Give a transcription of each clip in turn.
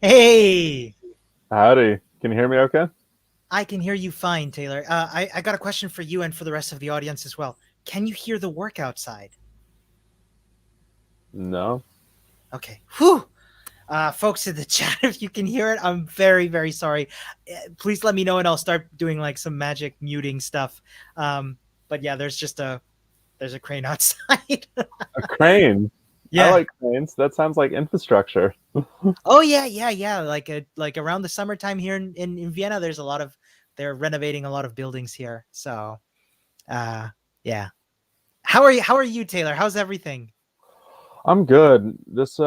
Hey, Howdy. Can you hear me okay? I can hear you fine, Taylor. I got a question for you and for the rest of the audience as well. Can you hear the work outside? No. Okay. Whew. Folks in the chat, if you can hear it, I'm very, very sorry. Please let me know and I'll start doing like some magic muting stuff. Um, but yeah, there's a crane outside. A crane. I Yeah. like cranes. That sounds like infrastructure. Oh yeah, yeah, yeah. Like around the summertime here in Vienna, they're renovating a lot of buildings here. So uh yeah. How are you, Taylor? How's everything? I'm good. This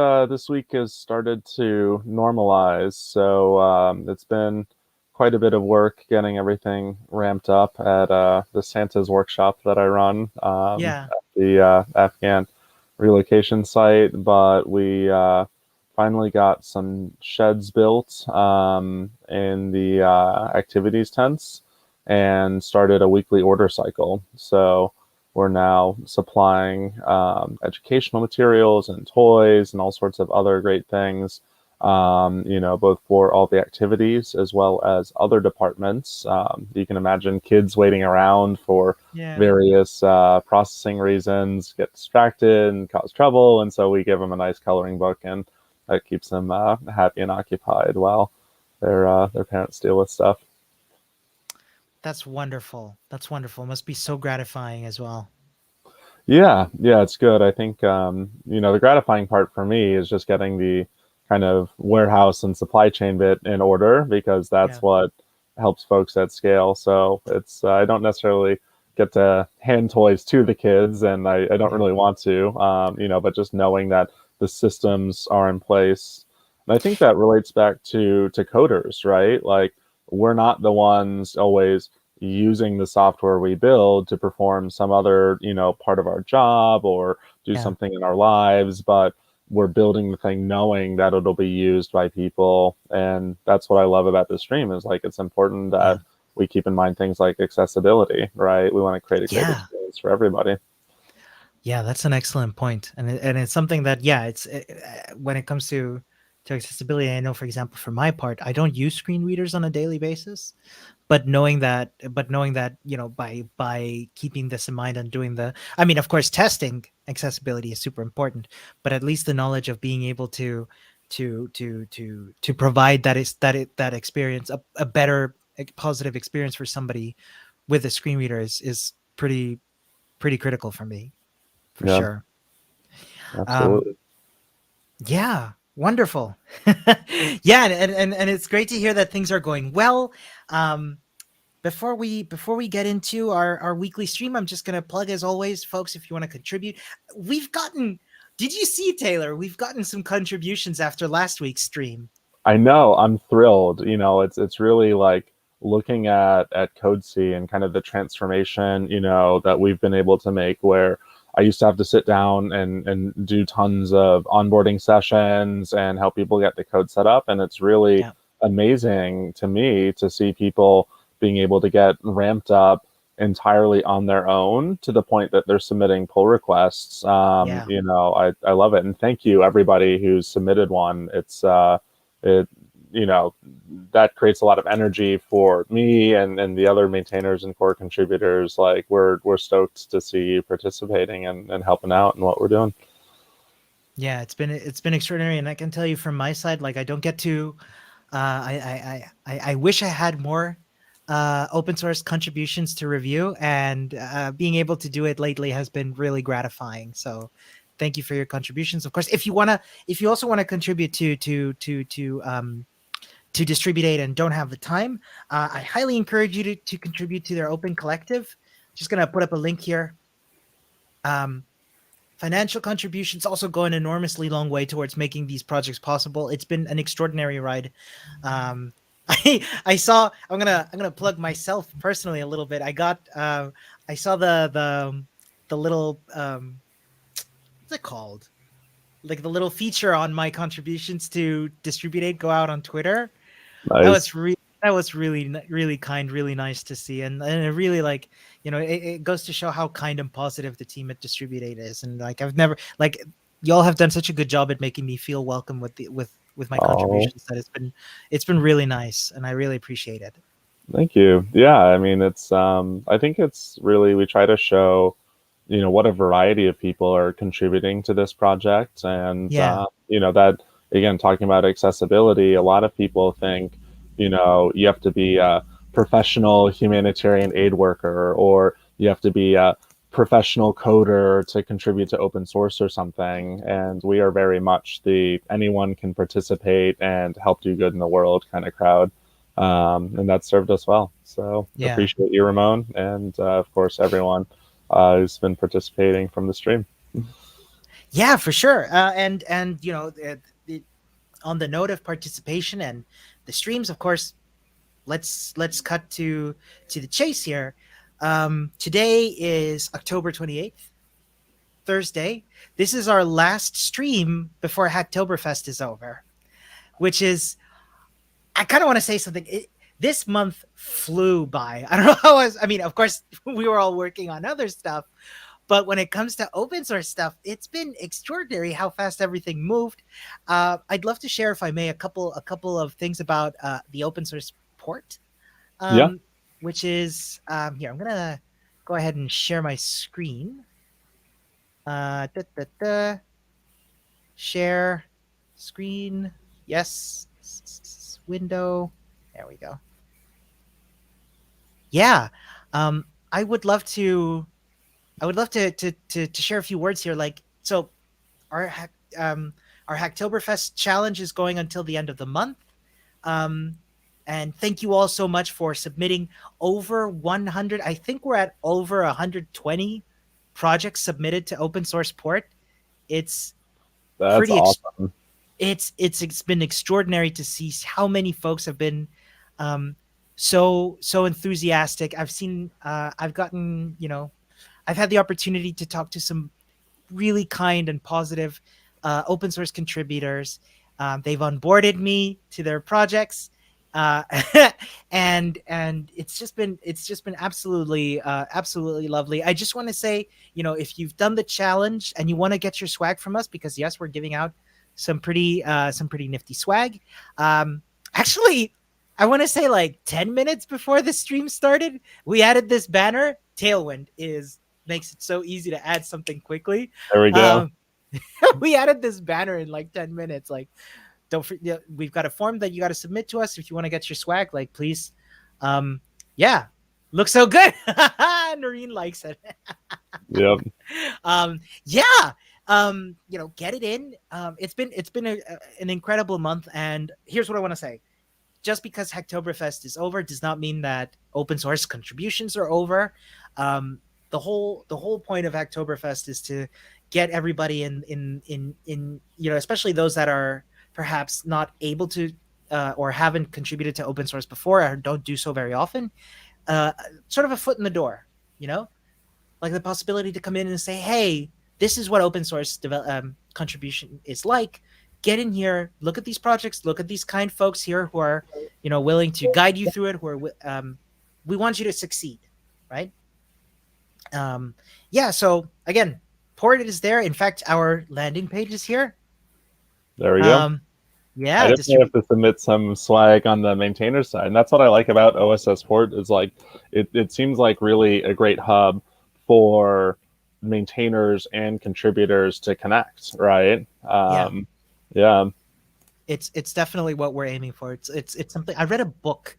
week has started to normalize, so it's been quite a bit of work getting everything ramped up at the Santa's workshop that I run Yeah. at the Afghan relocation site. But we finally got some sheds built in the activities tents and started a weekly order cycle. So we're now supplying educational materials and toys and all sorts of other great things, both for all the activities as well as other departments. You can imagine kids waiting around for Yeah. various processing reasons, get distracted and cause trouble. And so we give them a nice coloring book, and that keeps them happy and occupied while their parents deal with stuff. That's wonderful. That's wonderful. Must be so gratifying as well. Yeah, it's good. I think the gratifying part for me is just getting the kind of warehouse and supply chain bit in order because that's Yeah. what helps folks at scale. So it's I don't necessarily get to hand toys to the kids, and I don't Yeah. really want to, but just knowing that the systems are in place. And I think that relates back to coders, right? Like we're not the ones always using the software we build to perform some other part of our job or do Yeah. something in our lives, but we're building the thing knowing that it'll be used by people. And that's what I love about the stream is like it's important Yeah. that we keep in mind things like accessibility, right? We want to create a great Yeah. experience for everybody. Yeah, that's an excellent point. And it's something that yeah, when it comes to accessibility, I know for example for my part, I don't use screen readers on a daily basis. But knowing that by keeping this in mind and doing the I mean of course testing accessibility is super important, but at least the knowledge of being able to provide that experience, a better positive experience for somebody with a screen reader is pretty critical for me, for Yeah, sure. um absolutely. yeah, wonderful. Yeah, and it's great to hear that things are going well. um before we get into our weekly stream, I'm just gonna plug as always, folks, if you want to contribute. We've gotten Did you see, Taylor? We've gotten some contributions after last week's stream. I know. I'm thrilled. It's really like looking at CodeC and kind of the transformation, that we've been able to make where I used to have to sit down and do tons of onboarding sessions and help people get the code set up. And it's really Yeah. amazing to me to see people being able to get ramped up entirely on their own to the point that they're submitting pull requests. Yeah. I love it. And thank you everybody who's submitted one. It you know that creates a lot of energy for me and the other maintainers and core contributors. Like we're stoked to see you participating and helping out in what we're doing. Yeah, it's been extraordinary, and I can tell you from my side, like I don't get to I wish I had more open source contributions to review, and being able to do it lately has been really gratifying. So thank you for your contributions. Of course, if you also want to contribute to Distributate and don't have the time, I highly encourage you to contribute to their open collective. Just gonna put up a link here. Um, Financial contributions also go an enormously long way towards making these projects possible. It's been an extraordinary ride. I saw. I'm gonna plug myself personally a little bit. I saw the little what's it called, like the little feature on my contributions to Distributate go out on Twitter. That Nice. was really really kind, really nice to see, and it really like it goes to show how kind and positive the team at Distributate is, and like I've never like y'all have done such a good job at making me feel welcome with my Oh, contributions. That it's been really nice, and I really appreciate it. thank you. Yeah, I mean, I think it's really, we try to show, what a variety of people are contributing to this project. And, Yeah, that, again, talking about accessibility, a lot of people think, you have to be a professional humanitarian aid worker, or you have to be a professional coder to contribute to open source or something. And we are very much the anyone can participate and help do good in the world kind of crowd. And that served us well. So yeah, appreciate you, Ramon, and of course, everyone who's been participating from the stream. yeah, for sure. And on the note of participation and the streams, of course, let's cut to the chase here. Today is October 28th, Thursday. This is our last stream before Hacktoberfest is over, which is, I kind of want to say something. This month flew by. I don't know how I mean, of course, we were all working on other stuff, but when it comes to open source stuff, it's been extraordinary how fast everything moved. I'd love to share, if I may, a couple of things about the open source port, Yeah, um, which is here. I'm gonna go ahead and share my screen. Da, da, da. Share screen. Yes. Window. There we go. Yeah. Um, I would love to. I would love to share a few words here. Like, so, our our Hacktoberfest challenge is going until the end of the month. Um, and thank you all so much for submitting over 100. I think we're at over 120 projects submitted to open source port. It's that's pretty awesome. it's been extraordinary to see how many folks have been um, so enthusiastic. I've gotten, I've had the opportunity to talk to some really kind and positive open source contributors. They've onboarded me to their projects, uh, and it's just been absolutely lovely. I just want to say, if you've done the challenge and you want to get your swag from us, because yes, we're giving out some pretty nifty swag. Actually, I want to say like 10 minutes before the stream started, we added this banner. Tailwind is makes it so easy to add something quickly. There we go. Um, we added this banner in like 10 minutes. Like, we've got a form that you got to submit to us if you want to get your swag. Like, please, um, yeah, looks so good. Noreen likes it. Yep. Yeah, get it in. It's been an incredible month, and here's what I want to say: just because Hacktoberfest is over does not mean that open source contributions are over. Um, the whole point of Hacktoberfest is to get everybody in especially those that are perhaps not able to or haven't contributed to open source before, or don't do so very often. Uh, Sort of a foot in the door, you know, like the possibility to come in and say, "Hey, this is what open source contribution is like. Get in here, look at these projects, look at these kind folks here who are, willing to guide you through it. We want you to succeed, right?" Um, yeah. So again, port is there. In fact, our landing page is here. There we go. Um, I yeah, definitely have distribute. to submit some swag on the maintainer side, and that's what I like about OSS Port. Is like it seems like really a great hub for maintainers and contributors to connect, right? Yeah, Yeah. it's definitely what we're aiming for. It's something. I read a book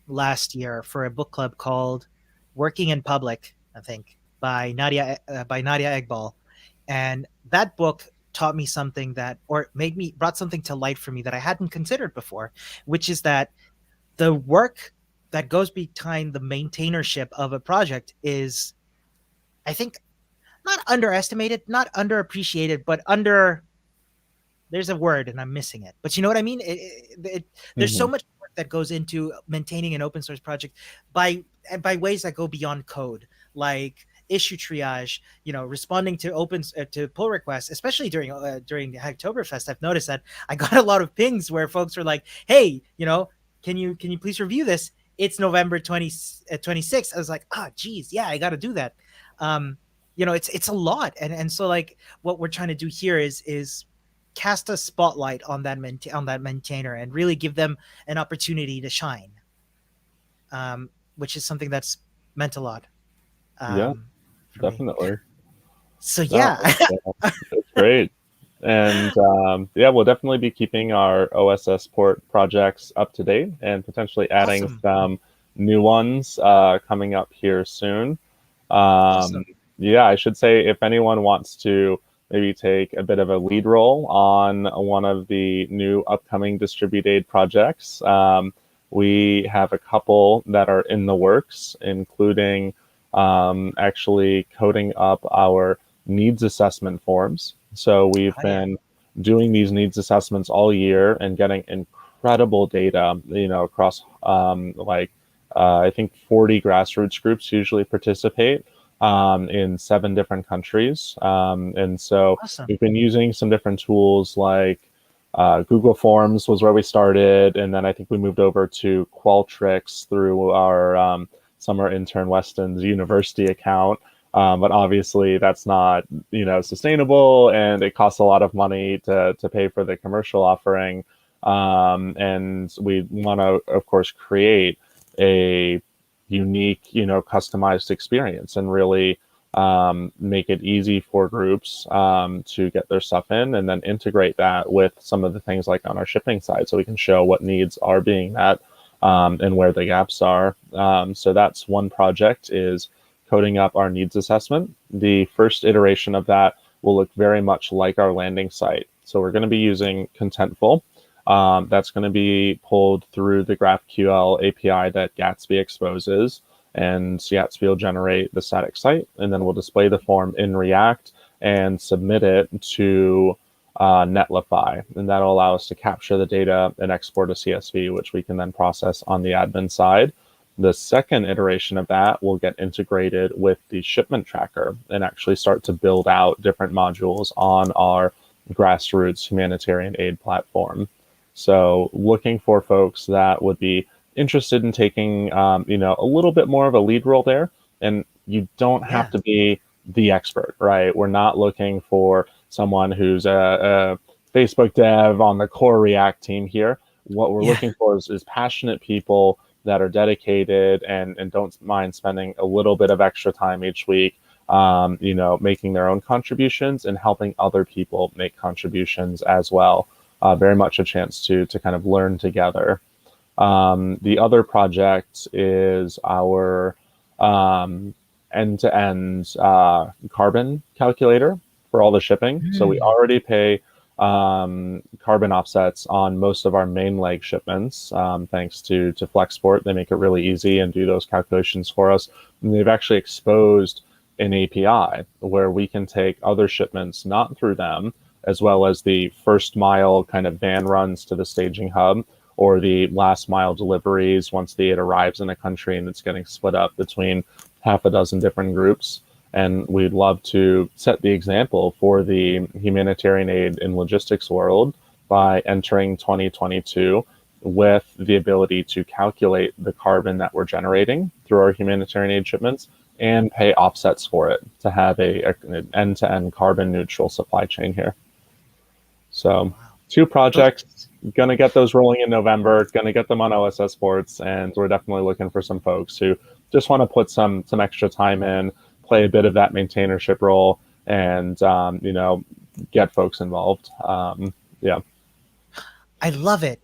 last year for a book club called Working in Public, I think, by Nadia Egbal, and that book taught me something that, or brought something to light for me that I hadn't considered before, which is that the work that goes behind the maintainership of a project is, I think, not underestimated, not underappreciated, but there's a word and I'm missing it, but you know what I mean. There's so Hmm. much work that goes into maintaining an open source project by ways that go beyond code, like issue triage, responding to to pull requests, especially during Hacktoberfest. I've noticed that I got a lot of pings where folks were like, "Hey, can you please review this? It's November 26th." I was like, "Ah, geez, yeah, I got to do that." It's a lot, and so like what we're trying to do here is cast a spotlight on on that maintainer and really give them an opportunity to shine, which is something that's meant a lot Yeah, um, for me. definitely. So No, yeah, it's great. And yeah, we'll definitely be keeping our OSS port projects up to date and potentially adding awesome, some new ones coming up here soon. awesome. Yeah, I should say if anyone wants to maybe take a bit of a lead role on one of the new upcoming distribute aid projects, we have a couple that are in the works, including actually coding up our needs assessment forms. So we've Oh yeah, been doing these needs assessments all year and getting incredible data, across I think 40 grassroots groups usually participate in 7 different countries. And so awesome. we've been using some different tools like Google Forms was where we started, and then I think we moved over to Qualtrics through our summer intern Weston's university account. But obviously, that's not sustainable, and it costs a lot of money to pay for the commercial offering. And we want to, of course, create a unique, customized experience and really make it easy for groups to get their stuff in, and then integrate that with some of the things like on our shipping side so we can show what needs are being met and where the gaps are. So that's one project, is coding up our needs assessment. The first iteration of that will look very much like our landing site. So we're going to be using Contentful. That's going to be pulled through the GraphQL API that Gatsby exposes, and Gatsby will generate the static site, and then we'll display the form in React and submit it to Netlify, and that'll allow us to capture the data and export a CSV, which we can then process on the admin side. The second iteration of that will get integrated with the shipment tracker and actually start to build out different modules on our grassroots humanitarian aid platform. So looking for folks that would be interested in taking, a little bit more of a lead role there. And you don't have Yeah, to be the expert, right? We're not looking for someone who's a Facebook dev on the core React team here. What we're yeah, looking for is passionate people that are dedicated and don't mind spending a little bit of extra time each week, making their own contributions and helping other people make contributions as well. Very much a chance to kind of learn together. The other project is our end-to-end carbon calculator for all the shipping. So we mm, already pay carbon offsets on most of our main leg shipments, thanks to Flexport. They make it really easy and do those calculations for us. And they've actually exposed an API where we can take other shipments not through them, as well as the first mile kind of van runs to the staging hub, or the last mile deliveries once the aid arrives in a country and it's getting split up between half a dozen different groups. And we'd love to set the example for the humanitarian aid and logistics world by entering 2022 with the ability to calculate the carbon that we're generating through our humanitarian aid shipments and pay offsets for it to have an end-to-end carbon neutral supply chain here. So wow. 2 projects, gonna get those rolling in November, gonna get them on OSS Sports, and we're definitely looking for some folks who just want to put some extra time in, play a bit of that maintainership role, and get folks involved. Yeah. I love it.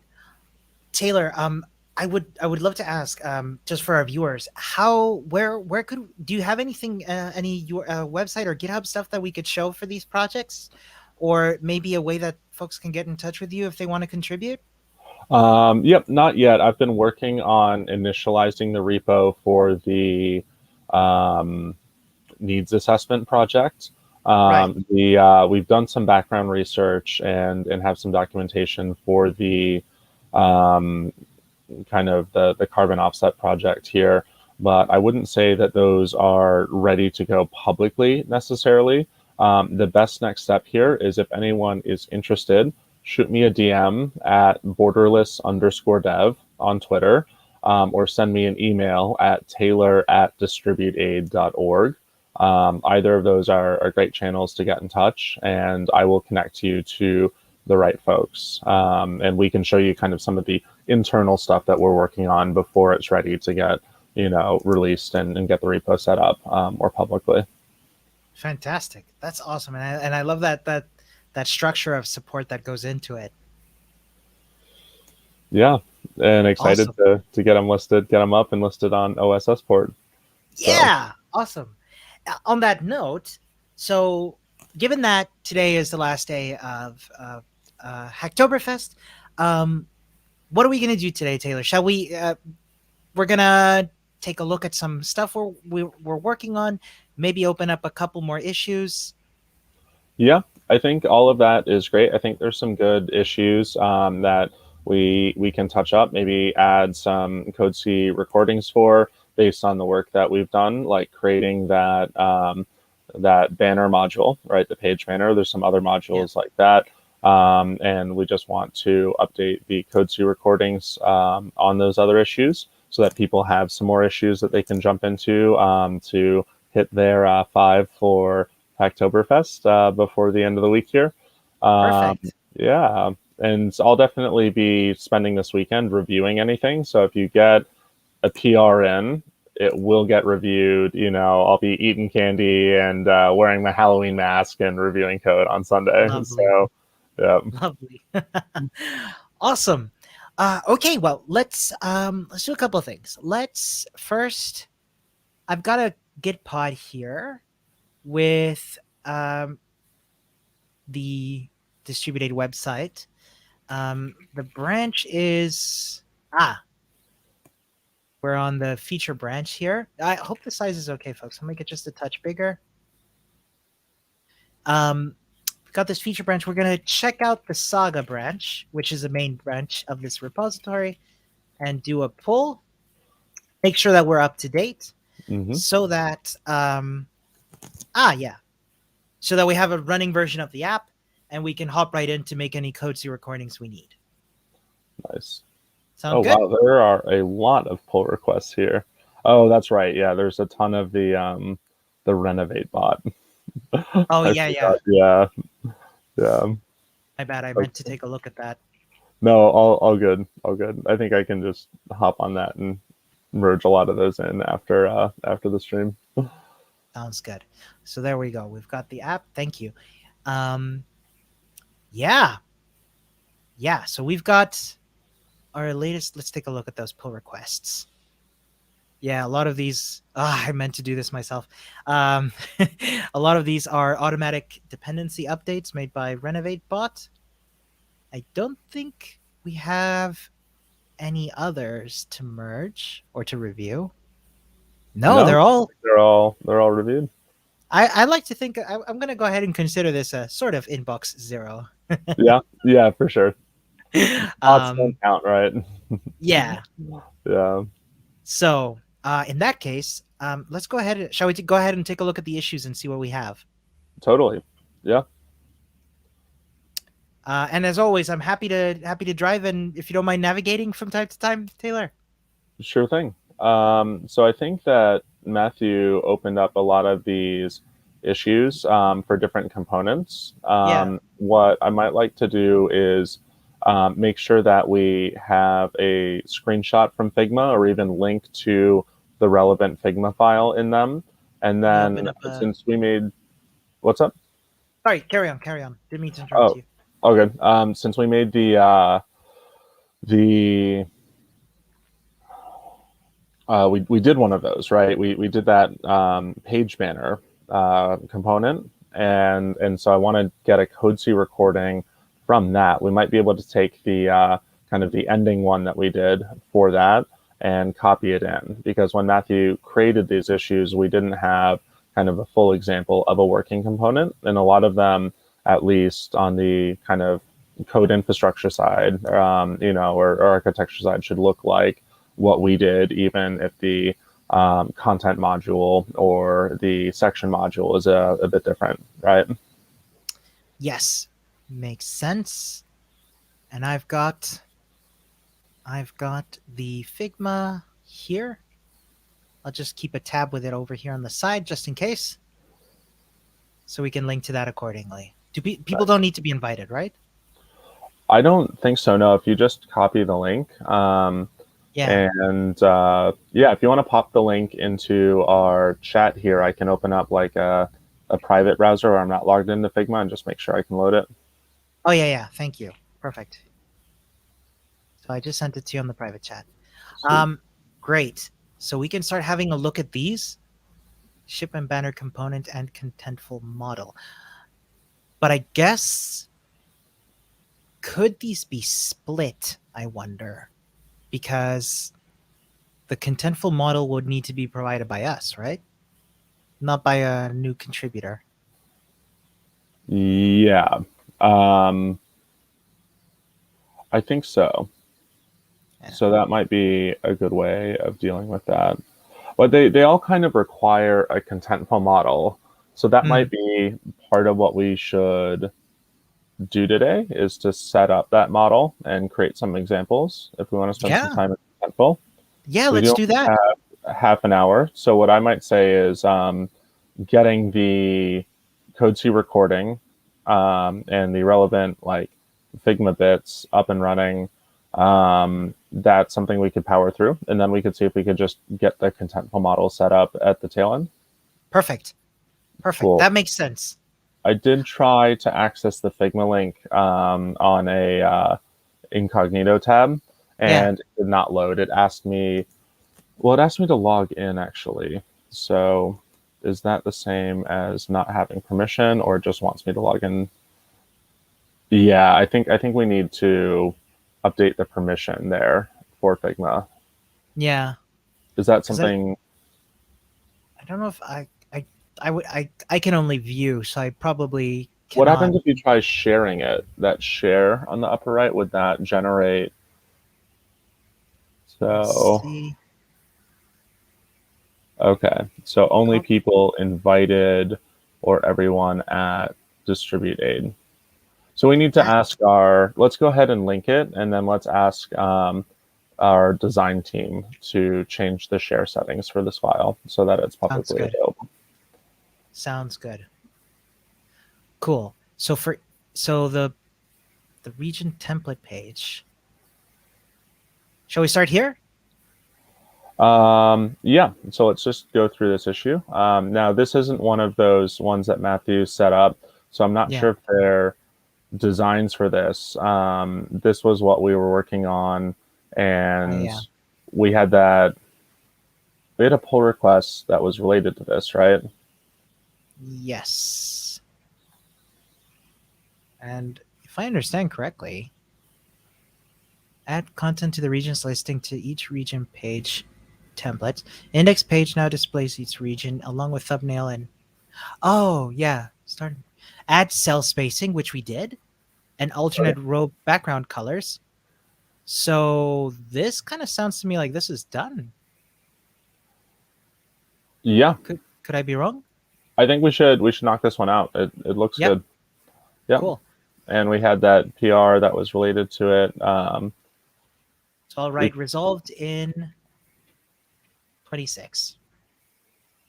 Taylor, I would love to ask, just for our viewers, where could do you have anything, any your website or GitHub stuff that we could show for these projects, or maybe a way that folks can get in touch with you if they want to contribute? Yep, not yet. I've been working on initializing the repo for the um, needs assessment project. Right. We've done some background research and have some documentation for the um, kind of the carbon offset project here, but I wouldn't say that those are ready to go publicly necessarily. The best next step here is if anyone is interested, shoot me a DM at borderless_dev on Twitter, or send me an email at taylor@distributeaid.org. Either of those are great channels to get in touch, and I will connect you to the right folks. And we can show you kind of some of the internal stuff that we're working on before it's ready to get, released and get the repo set up more publicly. Fantastic. That's awesome. And I love that structure of support that goes into it. Yeah, and excited Awesome. to get them listed, get them up and listed on OSS port. So Yeah. Awesome. On that note, so given that today is the last day of Hacktoberfest, um, what are we going to do today, Taylor? Shall we? We're gonna take a look at some stuff we're working on. Maybe open up a couple more issues. yeah, I think all of that is great. I think there's some good issues that we can touch up. Maybe add some Code C recordings for based on the work that we've done, like creating that banner module, right? The page banner. There's some other Yeah. modules like that. And we just want to update the Code C recordings on those other issues so that people have some more issues that they can jump into to hit their 5 for Hacktoberfest before the end of the week here. Perfect. Yeah, and I'll definitely be spending this weekend reviewing anything. So if you get a PR in, it will get reviewed. I'll be eating candy and wearing my Halloween mask and reviewing code on Sunday. Lovely. So, yeah, Lovely. Awesome. Okay, well, let's do a couple of things. Let's first I've got a Git pod here with the distributed website. The branch is we're on the feature branch here. I hope the size is okay, folks. I'll make it just a touch bigger. We've got this feature branch. We're going to check out the Saga branch, which is the main branch of this repository, and do a pull. Make sure that we're up to date so that, so that we have a running version of the app and we can hop right in to make any Code C recordings we need. nice. Sound Oh good? wow, there are a lot of pull requests here. Oh, that's right. Yeah, there's a ton of the renovate bot. Oh, I yeah, yeah. forgot. Yeah, yeah. My bad. I meant to take a look at that. No, all good, all good. I think I can just hop on that and merge a lot of those in after the stream. Sounds good. So there we go. We've got the app. Thank you. Yeah. Yeah. So we've got our latest. Let's take a look at those pull requests. Yeah, a lot of these. I meant to do this myself. A lot of these are automatic dependency updates made by Renovate Bot. I don't think we have any others to merge or to review. No, No, they're all. they're all reviewed. I like to think I'm going to go ahead and consider this a sort of inbox zero. Yeah, yeah, for sure. Bots don't um, count, right? yeah. Yeah, So in that case, let's go ahead. Shall we go ahead and take a look at the issues and see what we have? totally. Yeah, And as always, I'm happy to drive, and if you don't mind navigating from time to time, Taylor. sure thing. So I think that Matthew opened up a lot of these issues for different components. Yeah. What I might like to do is make sure that we have a screenshot from Figma or even link to the relevant Figma file in them. And Let me open then up a. since we made, what's up? Sorry, carry on, carry on. Didn't mean to interrupt Oh, you. oh, good. Since we made the we did one of those, right? We did that page banner component, and so I want to get a Code C recording from that. We might be able to take the kind of the ending one that we did for that and copy it in, because when Matthew created these issues, we didn't have kind of a full example of a working component, and a lot of them, at least on the kind of code infrastructure side, or architecture side, should look like what we did, even if the content module or the section module is a bit different, right? Yes, makes sense. And I've got the Figma here. I'll just keep a tab with it over here on the side just in case, so we can link to that accordingly. People don't need to be invited, right? I don't think so. No, if you just copy the link, Yeah. and yeah, if you want to pop the link into our chat here, I can open up like a private browser where I'm not logged into Figma and just make sure I can load it. Oh yeah, yeah. Thank you. Perfect. So I just sent it to you on the private chat. Sweet. Great. So we can start having a look at these ship and banner component and contentful model. But I guess could these be split? I wonder because the contentful model would need to be provided by us, right? Not by a new contributor. Yeah, um, I think so. Yeah. So that might be a good way of dealing with that. But they all kind of require a contentful model. So that might Mm, be part of what we should do today is to set up that model and create some examples if we want to spend some yeah. time in contentful. Yeah, We let's do do that. have half an hour. So what I might say is getting the code C recording and the relevant like Figma bits up and running. That's something we could power through, and then we could see if we could just get the contentful model set up at the tail end. Perfect. Perfect. Cool. That makes sense. I did try to access the Figma link on a incognito tab, Yeah. and it did not load. It asked me, well, it asked me to log in actually. So is that the same as not having permission, or it just wants me to log in? Yeah, I think we need to update the permission there for Figma. Yeah. Is that Because I, something? I don't know if I can only view, so I probably What cannot. happens if you try sharing it? That share on the upper right, would that generate? Let's So see. okay, so only Copy. people invited or everyone at distribute aid. So we need to At. ask our, let's go ahead and link it, and then let's ask our design team to change the share settings for this file so that it's Sounds publicly good. available. Sounds good. Cool. So the region template page. Shall we start here? Yeah, so let's just go through this issue. Now, this isn't one of those ones that Matthew set up, so I'm not Yeah. sure if they're designs for this. This was what we were working on, Oh and yeah. we had that. We had a pull request that was related to this, right? Yes. And if I understand correctly, add content to the regions listing to each region page template. Index page now displays each region along with thumbnail and oh yeah, start add cell spacing, which we did, and alternate row background colors. So this kind of sounds to me like this is done. Yeah, Could I be wrong? I think we should knock this one out. It looks Yep. good. Yep. Cool. And we had that PR that was related to it. So all We right, resolved in 26.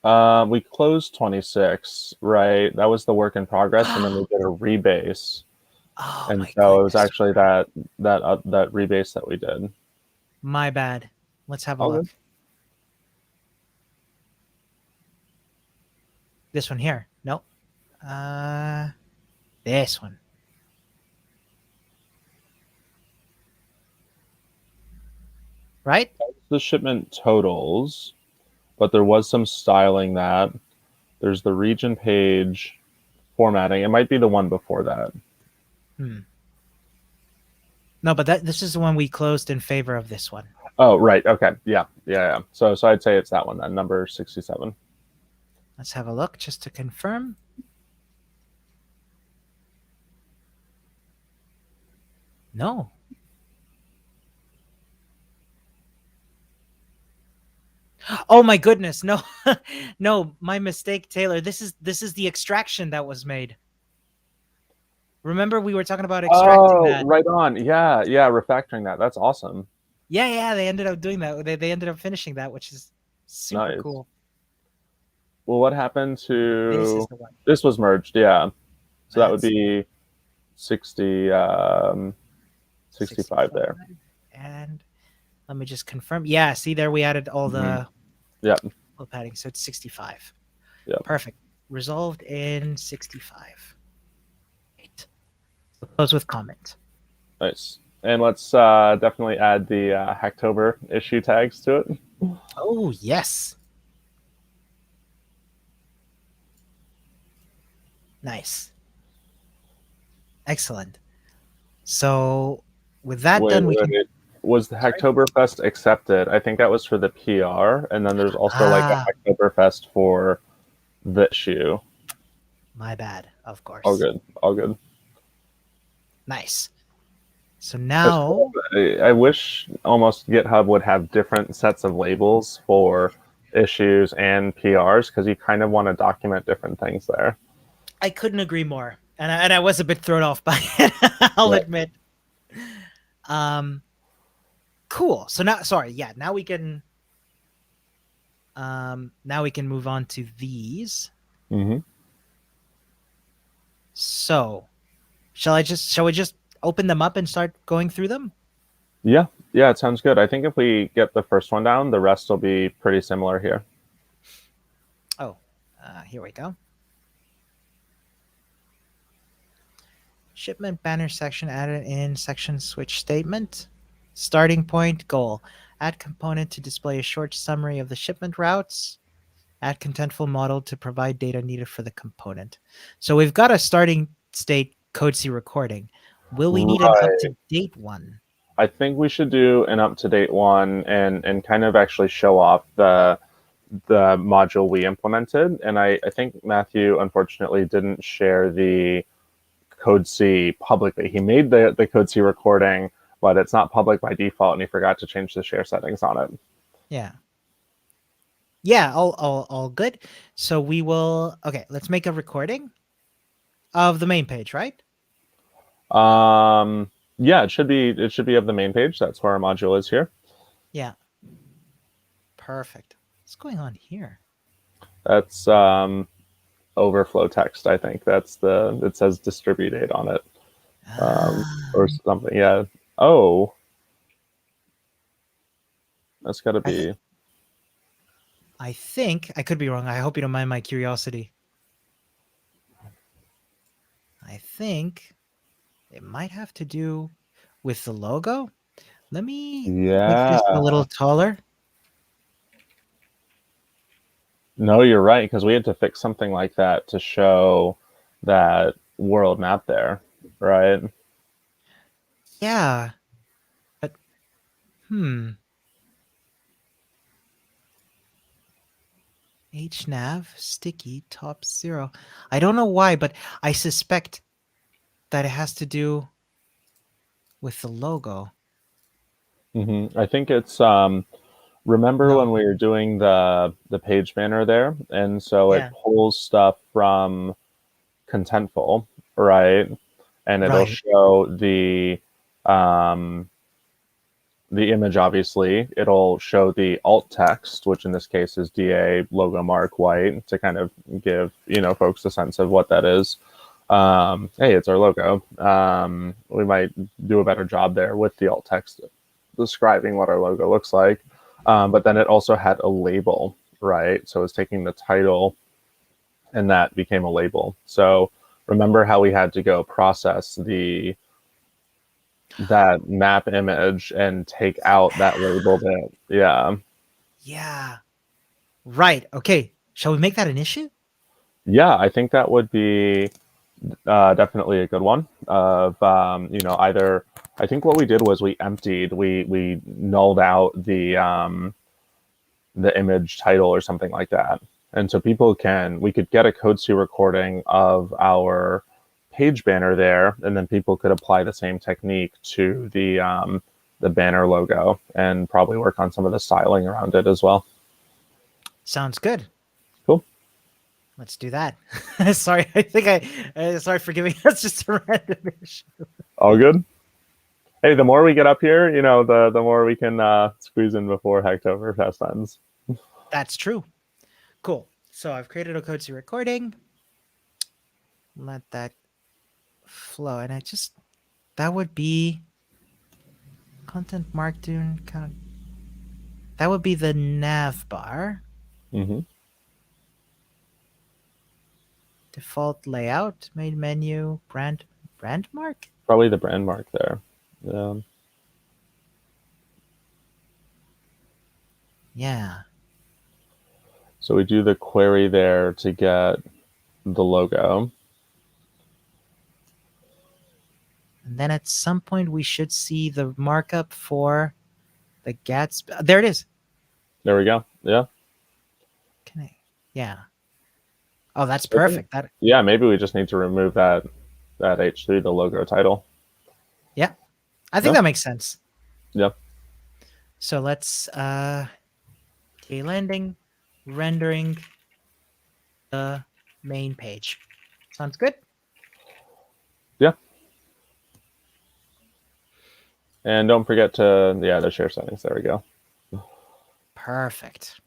we closed 26, right? That was the work in progress, and then we did a rebase, Oh and my so it was goodness. actually that rebase that we did. My bad. Let's have a All look. good. This one here. Nope. This one. Right? The shipment totals, but there was some styling that there's the region page formatting. It might be the one before that. Hmm. No, but this is the one we closed in favor of this one. Oh, right. Okay. Yeah. So I'd say it's that one then, number 67. Let's have a look just to confirm. No. Oh my goodness. No. No, my mistake, Taylor. This is the extraction that was made. Remember we were talking about extracting Oh, that. right on. Yeah, refactoring that. That's awesome. Yeah, yeah, they ended up doing that. They ended up finishing that, which is super Nice. cool. Well, what happened This is to the one. this was merged, yeah. So that would That's be 60. 65 there. And let me just confirm. Yeah, see there we added all the Yep. padding, so it's 65. Yep. Perfect. Resolved in 65. Great. So close with comment. Nice. And let's definitely add the Hacktober issue tags to it. Oh, yes. Nice. Excellent. So with that Wait, done, we can. was the Sorry. Hacktoberfest accepted? I think that was for the PR, and then there's also like a Ah, Hacktoberfest for the issue. my bad. Of All course. good. All good. Nice. So That's cool. now, I wish almost GitHub would have different sets of labels for issues and PRs because you kind of want to document different things there. I couldn't agree more, and I was a bit thrown off by it. I'll Yeah. admit. Um, cool. So now, sorry, yeah. Now we can move on to these. Mm-hmm. So, shall we just open them up and start going through them? Yeah. Yeah, it sounds good. I think if we get the first one down, the rest will be pretty similar here. Oh, here we go. Shipment banner section added in section switch statement. Starting point goal. Add component to display a short summary of the shipment routes. Add contentful model to provide data needed for the component. So we've got a starting state code C recording. Will we need an up Right. to date one? I think we should do an up-to-date one and kind of actually show off the module we implemented. And I think Matthew unfortunately didn't share the Code C publicly. He made the Code C recording, but it's not public by default, and he forgot to change the share settings on it. Yeah. Yeah, all good. So we will okay, let's make a recording of the main page, right? Yeah, it should be of the main page. That's where our module is here. Yeah. Perfect. What's going on here? That's overflow text. I think that's it says distribute date on it, or Um, something. Yeah. Oh, that's got to I th- be. I think I could be wrong. I hope you don't mind my curiosity. I think it might have to do with the logo. Let me make Yeah. this a little taller. No, you're right, because we had to fix something like that to show that world map there, right? Yeah, but hnav sticky top 0. I don't know why, but I suspect that it has to do with the logo. I think it's remember No. when we were doing the page banner there, and so it Yeah. pulls stuff from Contentful, right? And it'll Right. show um, the image. Obviously, it'll show the alt text, which in this case is DA logo mark white, to kind of give folks a sense of what that is. Hey, it's our logo. We might do a better job there with the alt text describing what our logo looks like. But then it also had a label, right? So it's taking the title and that became a label. So remember how we had to go process that map image and take out that label bit. Yeah. Yeah. Right. Okay. Shall we make that an issue? Yeah, I think that would be definitely a good one. Of either I think what we did was we nulled out the image title or something like that, and so we could get a Code C recording of our page banner there, and then people could apply the same technique to the banner logo and probably work on some of the styling around it as well. Sounds good. Cool. Let's do that. Sorry, I think sorry for giving us just a random issue. All good. Hey, the more we get up here, the more we can squeeze in before Hacktoberfest ends. That's true. Cool. So I've created a Code C recording. Let that flow. And that would be content markdown count. That would be the nav bar. Mm-hmm. Default layout, main menu, brand mark. Probably the brand mark there. Yeah. Yeah. So we do the query there to get the logo. And then at some point we should see the markup for the Gatsby. There it is. There we go. Yeah. Can I? Yeah. Oh, that's So I think, perfect. That yeah, maybe we just need to remove that H3, the logo title. yeah. I think Yeah. that makes sense. Yeah. So let's landing, rendering the main page. Sounds good. Yeah. And don't forget to, the share settings. There we go. Perfect.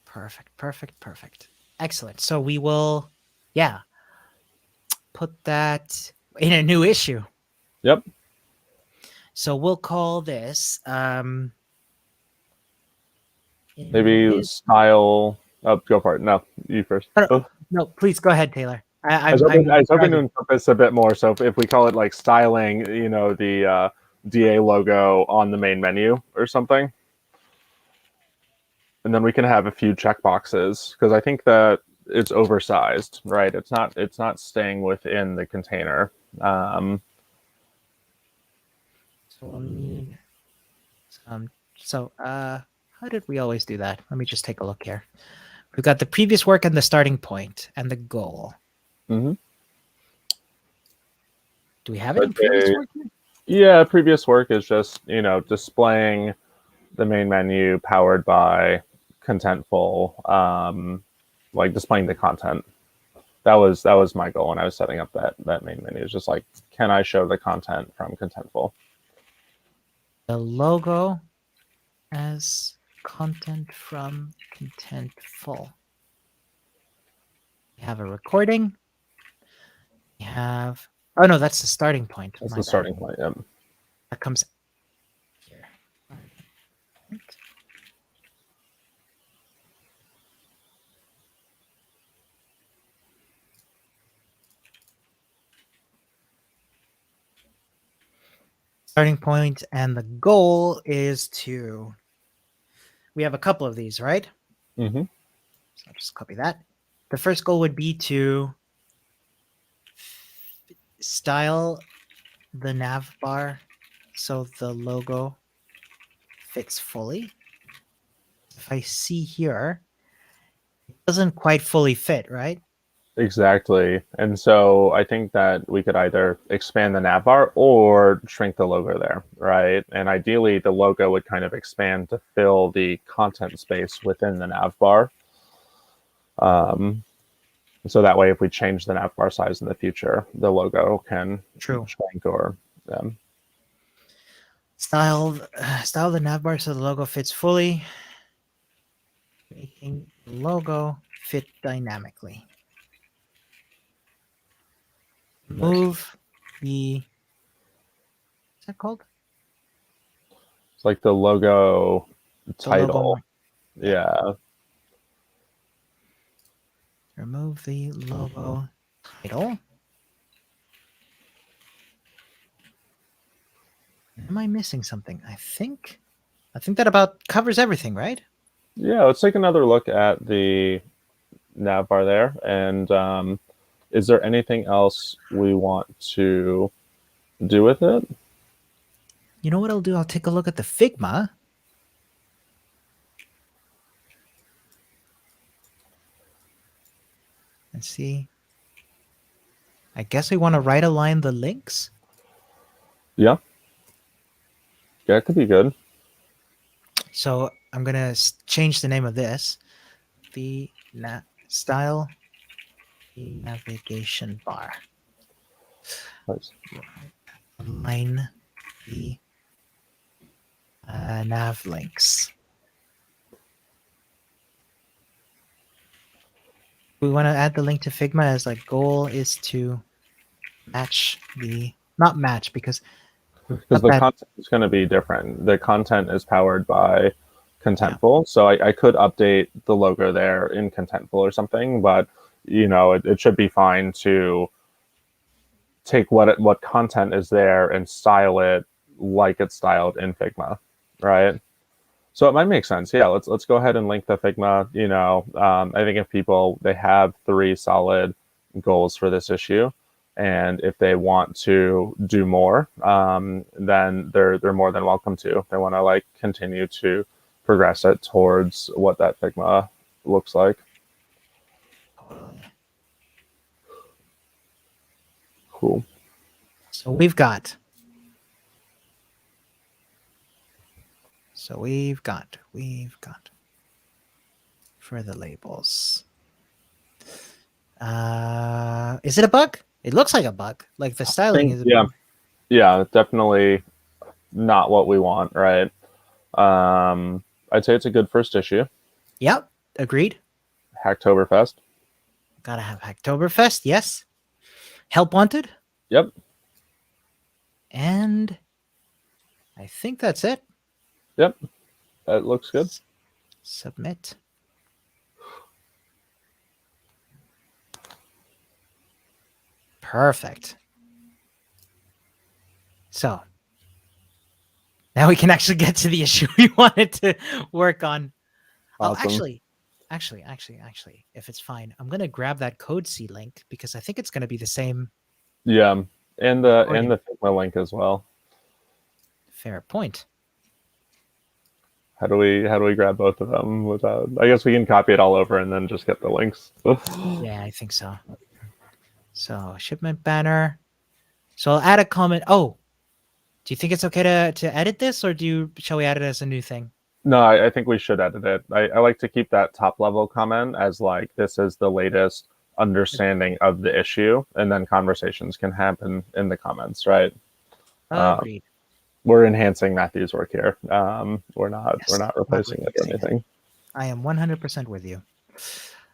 Perfect. Excellent. So we will, put that in a new issue. Yep. So we'll call this Maybe style. Oh, go for it. No, you first. No, please go ahead, Taylor. I was hoping to driving. encompass a bit more. So if we call it like styling, the DA logo on the main menu or something, and then we can have a few checkboxes because I think that it's oversized, right? It's not staying within the container. So we'll need some. So how did we always do that? Let me just take a look here. We've got the previous work and the starting point and the goal. Mm-hmm. Do we have any previous work here? Yeah, previous work is just displaying the main menu powered by Contentful, like displaying the content. That was my goal when I was setting up that main menu. It's just like, can I show the content from Contentful? The logo as content from Contentful. We have a recording. We have. Oh no, that's the starting point. That's the starting point. Yeah. That comes here. Starting point, and the goal is to. We have a couple of these, right? Mm-hmm. So I'll just copy that. The first goal would be to style the nav bar so the logo fits fully. If I see here, it doesn't quite fully fit, right? Exactly. And so I think that we could either expand the navbar or shrink the logo there, right? And ideally, the logo would kind of expand to fill the content space within the navbar. So that way, if we change the navbar size in the future, the logo can shrink or style the navbar so the logo fits fully, making the logo fit dynamically. Move the. What's that called? It's like the logo title. Logo. Yeah. Remove the logo title. Am I missing something? I think that about covers everything, right? Yeah, let's take another look at the navbar there. And is there anything else we want to do with it? You know what I'll do? I'll take a look at the Figma. And see. I guess we want to right align the links. Yeah. Yeah, it could be good. So I'm going to change the name of this. The style the navigation bar. Nice. Align the nav links. We want to add the link to Figma as like goal is to match the not match because because not the that content is going to be different. The content is powered by yeah. Contentful, so I could update the logo there in Contentful or something, but it should be fine to take what content is there and style it like it's styled in Figma, right? So it might make sense. Yeah, let's go ahead and link the Figma. I think if people they have 3 solid goals for this issue, and if they want to do more, then they're more than welcome to. If they want to like continue to progress it towards what that Figma looks like. Totally. Cool. So we've got for the labels. Is it a bug? It looks like a bug. Like the styling is a Yeah, bit. yeah, definitely not what we want, right? I'd say it's a good first issue. Yep, agreed. Hacktoberfest. Gotta have Hacktoberfest, yes. Help wanted, Yep, and I think that's it. yep, that looks good. Submit. Perfect. So now we can actually get to the issue we wanted to work on. Oh, Awesome. actually, if it's fine, I'm gonna grab that code C link because I think it's gonna be the same. Yeah, and recording. the Figma link as well. Fair point. How do we grab both of them without? I guess we can copy it all over and then just get the links. Yeah, I think so. So shipment banner. So I'll add a comment. Oh, do you think it's okay to edit this, or shall we add it as a new thing? No, I think we should edit it. I like to keep that top level comment as like this is the latest understanding of the issue, and then conversations can happen in the comments, right? Agreed. We're enhancing Matthew's work here. We're Yes, not not replacing it or replacing it. anything. I am 100% with you.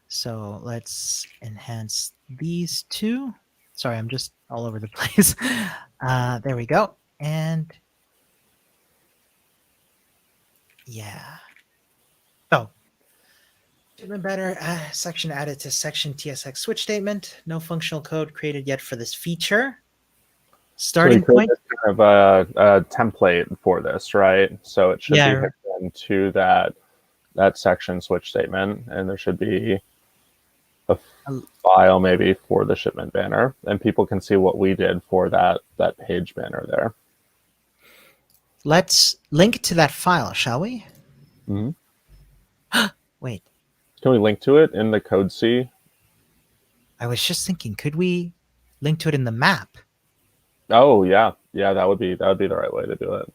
So let's enhance these two. Sorry, I'm just all over the place. There we go. And yeah. Oh, shipment banner section added to section TSX switch statement. No functional code created yet for this feature. So we Starting point. kind of a template for this, right? So it should be Yeah. hooked into that section switch statement, and there should be a file maybe for the shipment banner, and people can see what we did for that page banner there. Let's link to that file, shall we? Mm-hmm. Wait. Can we link to it in the code C? I was just thinking, could we link to it in the map? Oh yeah, that would be the right way to do it.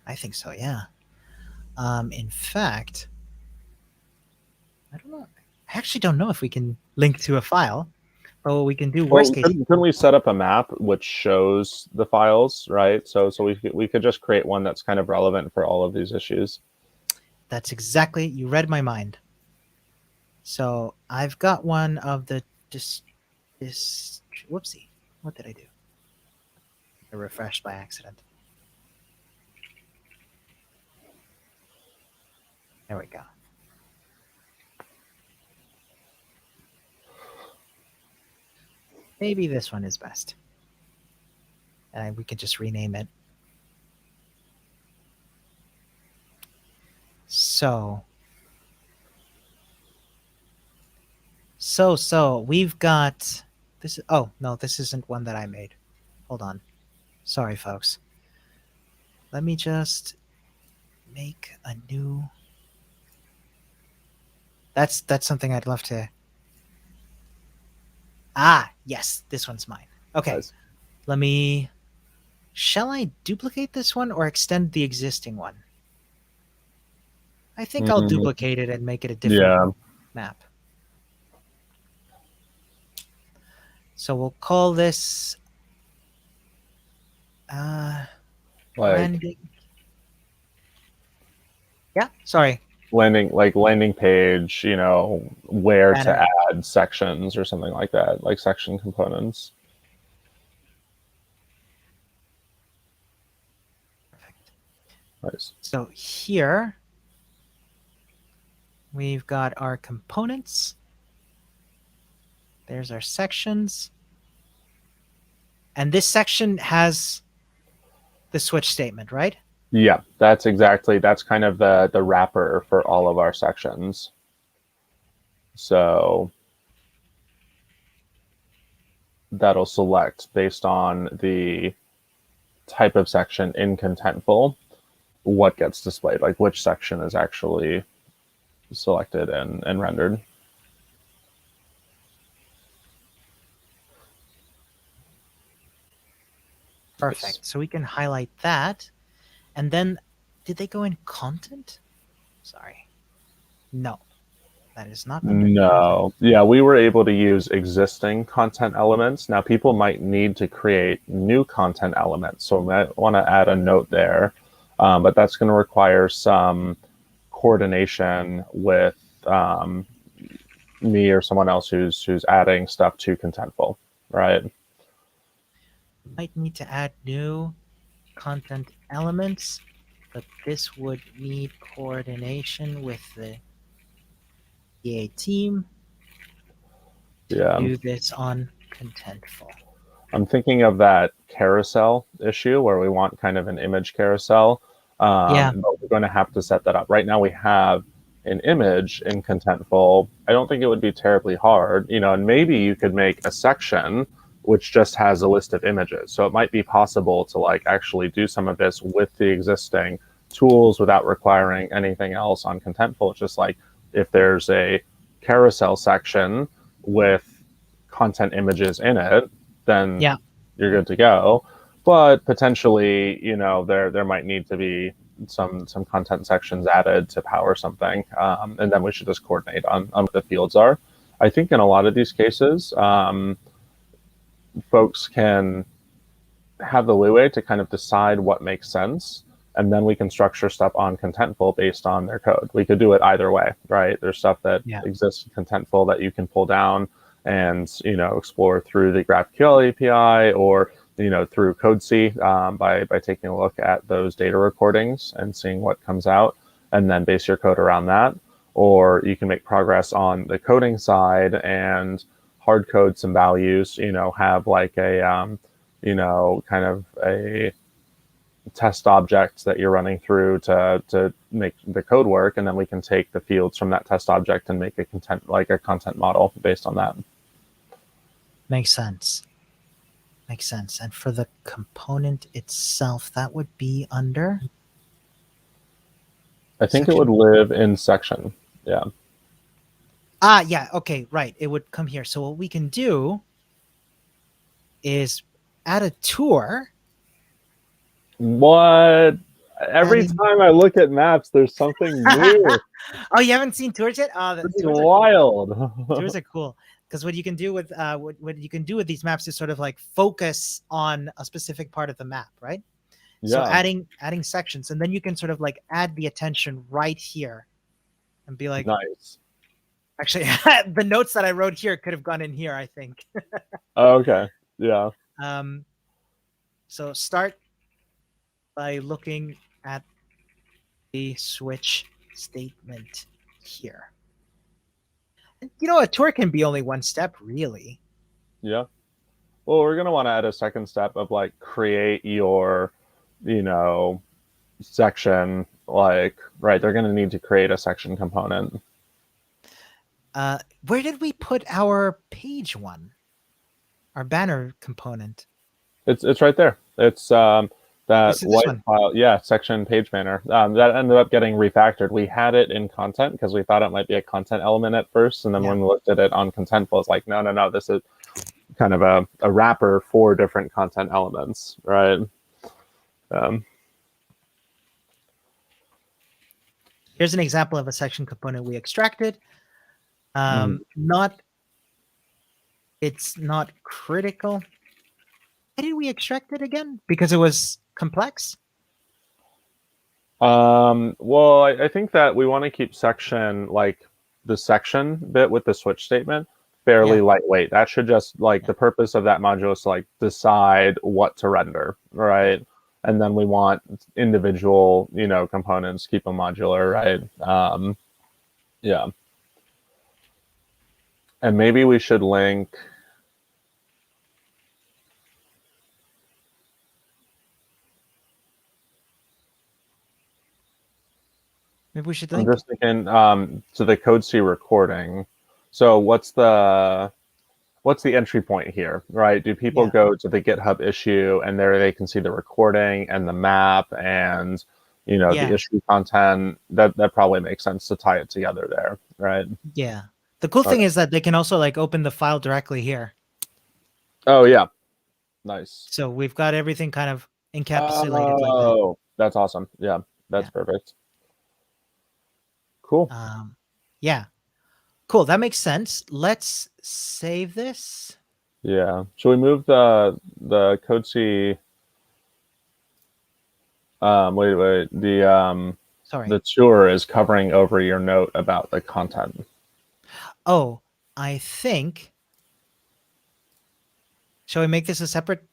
I think so. Yeah. In fact, I don't know. I actually don't know if we can link to a file, but what we can do worst case. Couldn't we set up a map which shows the files, right? So we could just create one that's kind of relevant for all of these issues. That's exactly, you read my mind. So I've got one of the whoopsie. What did I do? I refreshed by accident. There we go. Maybe this one is best. And we could just rename it. So we've got this. Oh, no, this isn't one that I made. Hold on. Sorry, folks. Let me just make a new. That's something I'd love to. Ah, yes, this one's mine. Okay. Nice. Let me. Shall I duplicate this one or extend the existing one? I think I'll duplicate it and make it a different map. So we'll call this landing. Yeah, sorry. Landing page, where Banner. to add sections or something like that, like section components. Nice. So here we've got our components. There's our sections. And this section has the switch statement, right? Yeah, that's kind of the wrapper for all of our sections. So that'll select based on the type of section in Contentful what gets displayed, like which section is actually selected and rendered. Perfect. So we can highlight that. And then, did they go in content? Sorry. No, that is not under content. No. Yeah, we were able to use existing content elements. Now, people might need to create new content elements. So we might want to add a note there. But that's going to require some coordination with me or someone else who's adding stuff to Contentful, right? Might need to add new content elements, but this would need coordination with the EA team to Yeah. do this on Contentful. I'm thinking of that carousel issue where we want kind of an image carousel. Yeah. But we're going to have to set that up. Right now we have an image in Contentful. I don't think it would be terribly hard, and maybe you could make a section which just has a list of images. So it might be possible to like actually do some of this with the existing tools without requiring anything else on Contentful. It's just like if there's a carousel section with content images in it, then Yeah. you're good to go. But potentially, there might need to be some content sections added to power something, and then we should just coordinate on what the fields are. I think in a lot of these cases, folks can have the leeway to kind of decide what makes sense, and then we can structure stuff on Contentful based on their code. We could do it either way, right? There's stuff that exists in Contentful that you can pull down and explore through the GraphQL API or through CodeC by taking a look at those data recordings and seeing what comes out, and then base your code around that. Or you can make progress on the coding side and hard code some values. Have like a kind of a test object that you're running through to make the code work, and then we can take the fields from that test object and make a content model based on that. Makes sense. Makes sense. And for the component itself, that would be under? I think it would live in section. Yeah. Yeah. Okay. Right. It would come here. So what we can do is add a tour. What? Every time I look at maps, there's something new. Oh, you haven't seen tours yet? Oh, that's wild. Cool. Tours are cool because what you can do with what you can do with these maps is sort of like focus on a specific part of the map, right? Yeah. So adding sections, and then you can sort of like add the attention right here, and be like, nice. Actually, the notes that I wrote here could have gone in here, I think. Oh, okay. Yeah. So start by looking at the switch statement here. A tour can be only one step, really. Yeah. Well, we're going to want to add a second step of like create your, section. Like, right, they're going to need to create a section component. Where did we put our page one? Our banner component? It's right there. It's that white file. Yeah, section page banner. That ended up getting refactored. We had it in content because we thought it might be a content element at first. And then when we looked at it on Contentful, it's like, no, this is kind of a wrapper for different content elements, right? Here's an example of a section component we extracted. It's not critical. Why did we extract it again? Because it was complex? Well, I think that we want to keep section, like the section bit with the switch statement, fairly lightweight. That should just the purpose of that module is to like decide what to render, right? and then we want individual, components, keep them modular, right? Yeah. And maybe we should link. Maybe we should I'm link. just thinking to the Code C recording. So what's the entry point here, right? Do people Yeah. go to the GitHub issue and there they can see the recording and the map and the Yeah. issue content? That probably makes sense to tie it together there, right? Yeah. The cool thing Okay. is that they can also like open the file directly here. Oh yeah, nice. So we've got everything kind of encapsulated like that. Oh, that's awesome. Yeah, that's Yeah. perfect. Cool. Um, yeah. Cool. That makes sense. Let's save this. Yeah. Should we move the Code C? Wait. The Sorry. tour is covering over your note about the content. Oh, I think. Shall we make this a separate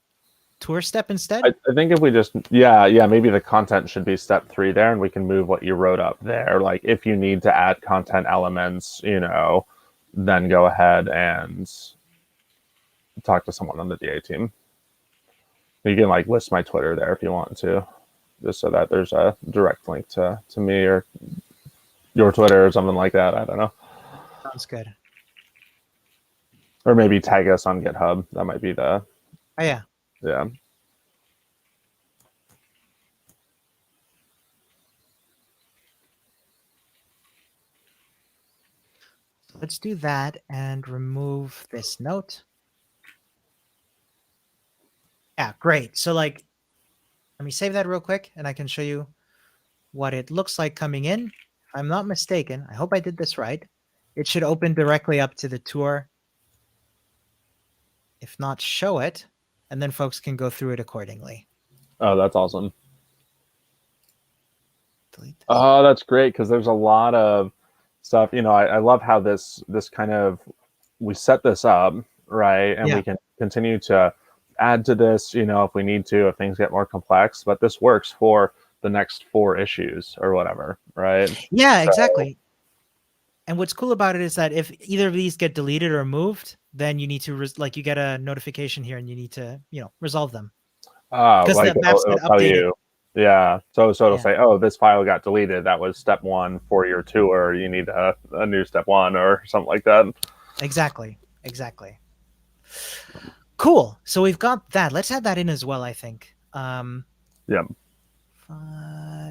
tour step instead? I think if we just maybe the content should be step 3 there, and we can move what you wrote up there. Like if you need to add content elements, then go ahead and talk to someone on the DA team. You can like list my Twitter there if you want to, just so that there's a direct link to me or your Twitter or something like that. I don't know. Sounds good. Or maybe tag us on GitHub. That might be the Oh yeah. yeah. Let's do that and remove this note. Yeah, great. So like, let me save that real quick and I can show you what it looks like coming in. If I'm not mistaken, I hope I did this right. It should open directly up to the tour. If not, show it, and then folks can go through it accordingly. Oh, that's awesome. Delete this. Oh, that's great because there's a lot of stuff. I love how this kind of we set this up right, and we can continue to add to this. If we need to, if things get more complex. But this works for the next 4 issues or whatever, right? Yeah, exactly. And what's cool about it is that if either of these get deleted or moved, then you need to you get a notification here, and you need to resolve them. Because Like the maps it'll get tell updated. you. Yeah. So it'll Yeah. say, oh, this file got deleted. That was step 1 for your tour. You need a new step 1 or something like that. Exactly. Cool. So we've got that. Let's add that in as well, I think. Yeah.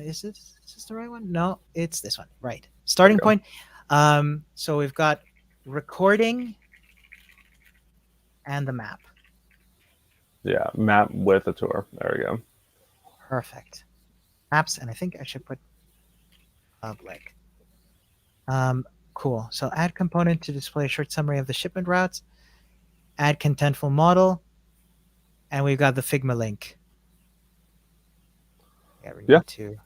Is this the right one? No, it's this one. Right. Starting point. So we've got recording and the map. Yeah. Map with a tour. There we go. Perfect. Maps, and I think I should put public. Cool. So add component to display a short summary of the shipment routes. Add contentful model. And we've got the Figma link. Yeah, we need to.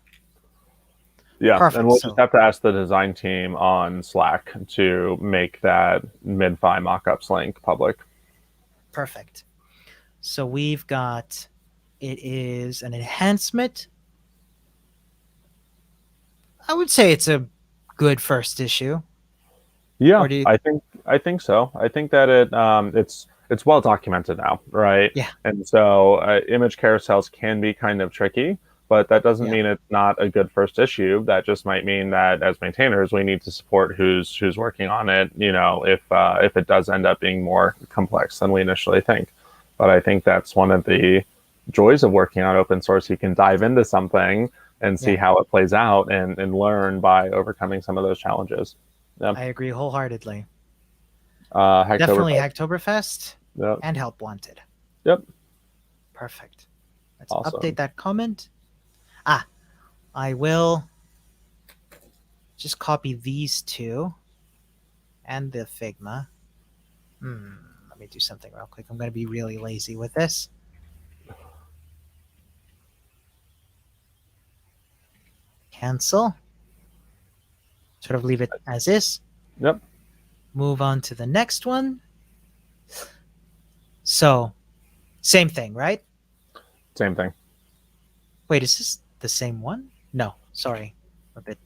Yeah, Perfect. and we'll just have to ask the design team on Slack to make that mid-fi mockups link public. Perfect. So we've got, it is an enhancement. I would say it's a good first issue. Yeah, I think so. I think that it's well documented now, right? Yeah. And so image carousels can be kind of tricky, but that doesn't mean it's not a good first issue. That just might mean that as maintainers, we need to support who's working on it. If it does end up being more complex than we initially think. But I think that's one of the joys of working on open source. You can dive into something and see how it plays out and learn by overcoming some of those challenges. Yeah. I agree wholeheartedly. Hacktoberfest. Definitely Hacktoberfest Yep. and Help Wanted. Yep. Perfect. Let's Awesome. update that comment. I will just copy these two and the Figma. Let me do something real quick. I'm going to be really lazy with this. Cancel. Sort of leave it as is. Yep. Move on to the next one. So, same thing, right? Same thing. Wait, is this the same one? No, sorry. A bit.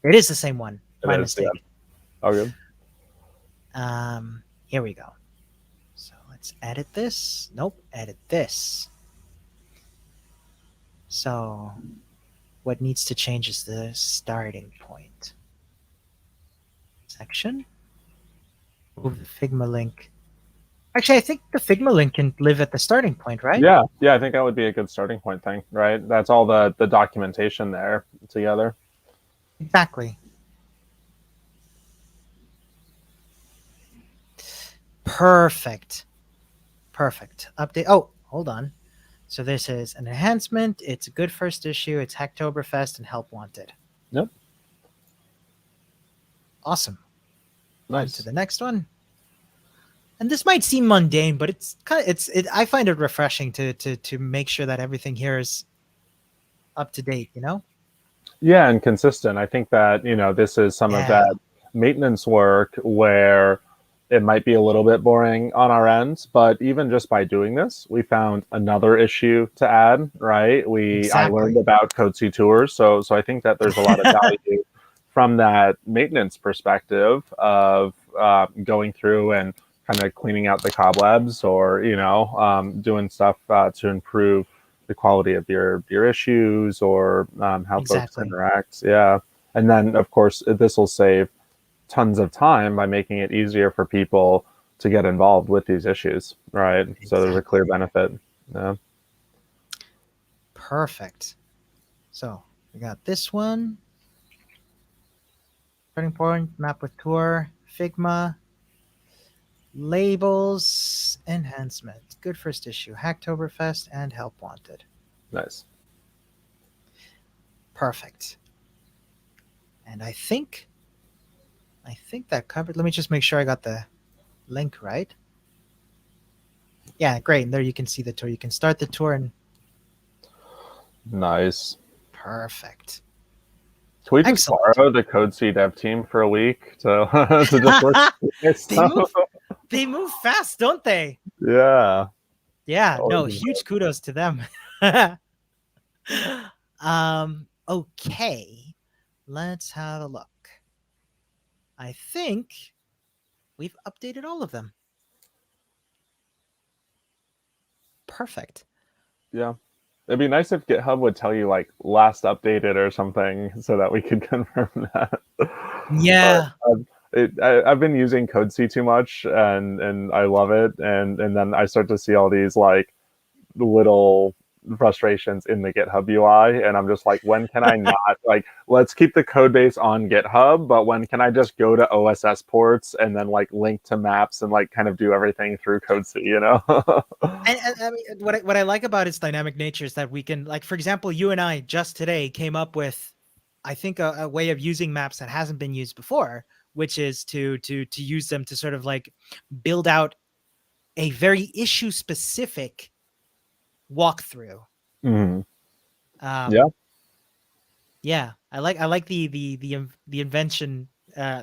It is the same one. It My is, yeah. mistake. Oh, good. Here we go. So let's edit this. Nope, edit this. So what needs to change is the starting point. Section. Move the Figma link. Actually, I think the Figma link can live at the starting point, right? Yeah, I think that would be a good starting point thing, right? That's all the documentation there together. Exactly. Perfect. Perfect. Update. Oh, hold on. So this is an enhancement. It's a good first issue. It's Hacktoberfest and Help Wanted. Yep. Awesome. On Nice. to the next one. And this might seem mundane, but it's kind of I find it refreshing to make sure that everything here is up to date, you know? Yeah, and consistent. I think that, this is some of Yeah. that maintenance work where it might be a little bit boring on our end, but even just by doing this, we found another issue to add, right? I learned Exactly. about Code C Tours, so I think that there's a lot of value from that maintenance perspective of going through and kind of cleaning out the cobwebs, or doing stuff to improve the quality of your issues, or how folks Exactly. interact. Yeah, and then of course this will save tons of time by making it easier for people to get involved with these issues, right? So there's a clear Exactly. benefit. Yeah. Perfect. So we got this one. Starting point, map with tour, Figma, labels, enhancement. Good first issue. Hacktoberfest and Help Wanted. Nice. Perfect. And I think that covered. Let me just make sure I got the link right. Yeah, great. And there you can see the tour. You can start the tour and Nice. perfect. Can we just Excellent. borrow the Code C dev team for a week to to just work on this they stuff? move they move fast, don't they? Yeah. Yeah, no, Always. huge kudos to them. Okay. Let's have a look. I think we've updated all of them. Perfect. Yeah. It'd be nice if GitHub would tell you like last updated or something so that we could confirm that. But Yeah, I've been using CodeC too much, and I love it. And then I start to see all these like little frustrations in the GitHub UI, and I'm just like, when can I not, like, let's keep the code base on GitHub, but when can I just go to OSS ports and then like link to maps and like kind of do everything through CodeC? and I mean, what I like about its dynamic nature is that we can, like, for example, you and I just today came up with, I think, a way of using maps that hasn't been used before, which is to use them to sort of like build out a very issue specific walkthrough. Mhm. Yeah, Um, yeah, I like the invention,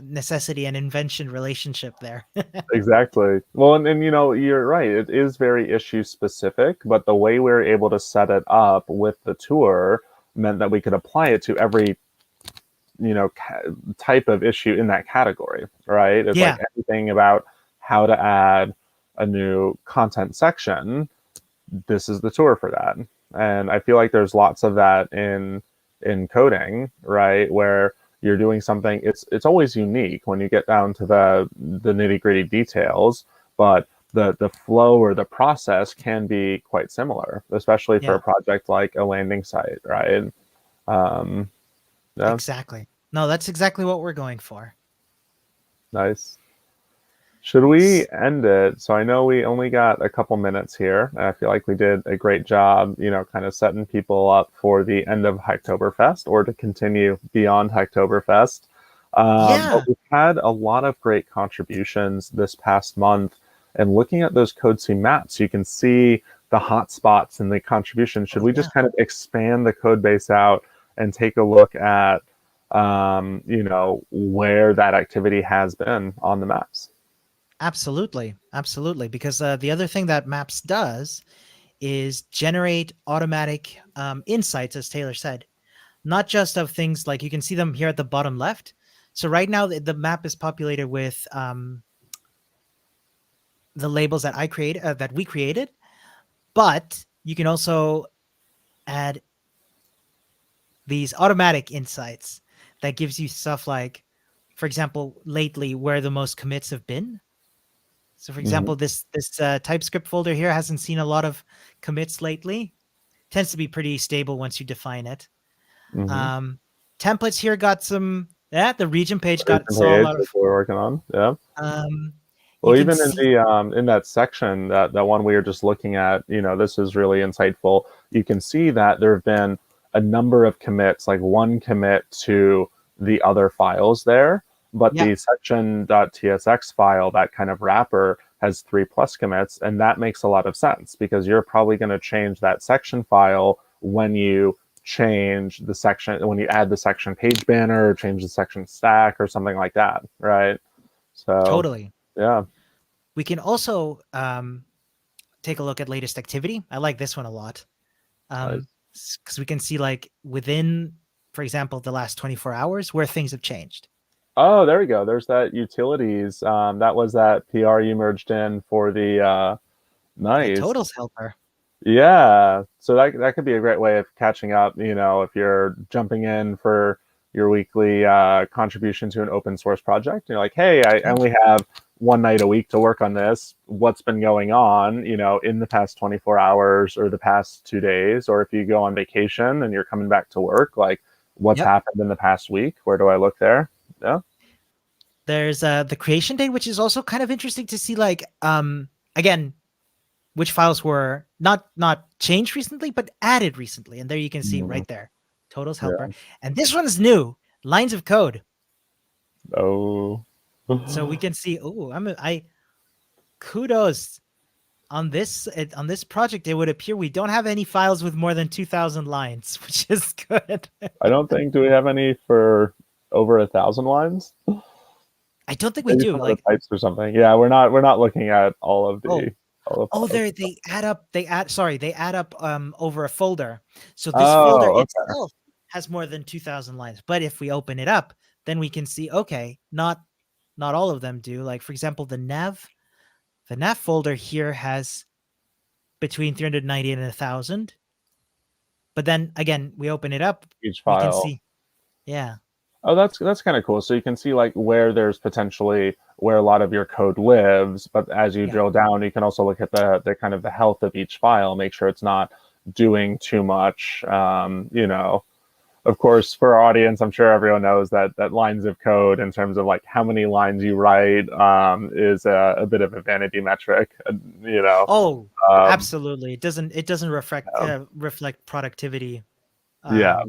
necessity and invention relationship there. exactly. Well, and you're right. It is very issue specific, but the way we were able to set it up with the tour meant that we could apply it to every type of issue in that category, right? It's like Yeah, anything about how to add a new content section. This is the tour for that. And I feel like there's lots of that in coding, right? Where you're doing something, it's always unique when you get down to the nitty-gritty details, but the flow or the process can be quite similar, especially for a yeah, project like a landing site, right? Um, yeah, exactly. No, that's exactly what we're going for. nice. Should we end it? So I know we only got a couple minutes here. And I feel like we did a great job, kind of setting people up for the end of Hacktoberfest or to continue beyond Hacktoberfest. Yeah, But we've had a lot of great contributions this past month. And looking at those CodeC maps, you can see the hot spots and the contributions. oh Should we yeah, just kind of expand the code base out and take a look at, where that activity has been on the maps? absolutely, absolutely. Because the other thing that Maps does is generate automatic insights, as Taylor said, not just of things like you can see them here at the bottom left. So right now the map is populated with the labels that that we created, but you can also add these automatic insights that gives you stuff like, for example, lately where the most commits have been. So, for Hmm. example, this TypeScript folder here hasn't seen a lot of commits lately. Tends to be pretty stable once you define it. Hmm. Um, Templates here got some. Yeah, the region page got Recent saw a page lot that of. we're working on. Yeah. Um, you Well, can even see. in that section, that one we were just looking at, this is really insightful. You can see that there have been a number of commits, like one commit to the other files there, but Yeah, the section.tsx file, that kind of wrapper, has 3+ commits, and that makes a lot of sense because you're probably going to change that section file when you change the section, when you add the section page banner, or change the section stack, or something like that, right? So, totally. yeah. We can also take a look at latest activity. I like this one a lot. Nice. Because we can see like within, for example, the last 24 hours where things have changed. Oh, there we go. There's that utilities. That was that PR you merged in for the The nice. totals helper. Yeah. So that could be a great way of catching up, if you're jumping in for your weekly contribution to an open source project. You're like, hey, I Yeah. only have one night a week to work on this. What's been going on, in the past 24 hours or the past 2 days? Or if you go on vacation and you're coming back to work, like what's Yep. happened in the past week? Where do I look there? Yeah. There's the creation date, which is also kind of interesting to see. Like, again, which files were not changed recently, but added recently, and there you can see Mhm. right there, totals helper, Yeah. and this one's new, lines of code. Oh. So we can see. Oh, I kudos on this project. It would appear we don't have any files with more than 2,000 lines, which is good. I don't think, do we have any for over 1,000 lines? I don't think we Maybe do. some of the Like, types or something. Yeah, we're not looking at oh, all the oh, files. they add up. They add up over a folder. So this folder Oh, okay. itself has more than 2,000 lines. But if we open it up, then we can see. Okay, not all of them do. Like for example, the nav folder here has between 390 and 1,000. But then again, we open it up, Each we can file. see. Yeah, Oh, that's kind of cool. So you can see like where there's potentially where a lot of your code lives, but as you yeah, drill down, you can also look at the kind of the health of each file, make sure it's not doing too much. Of course, for our audience, I'm sure everyone knows that lines of code, in terms of like how many lines you write, is a bit of a vanity metric. Oh, Um, absolutely. It doesn't yeah. reflect productivity Yeah.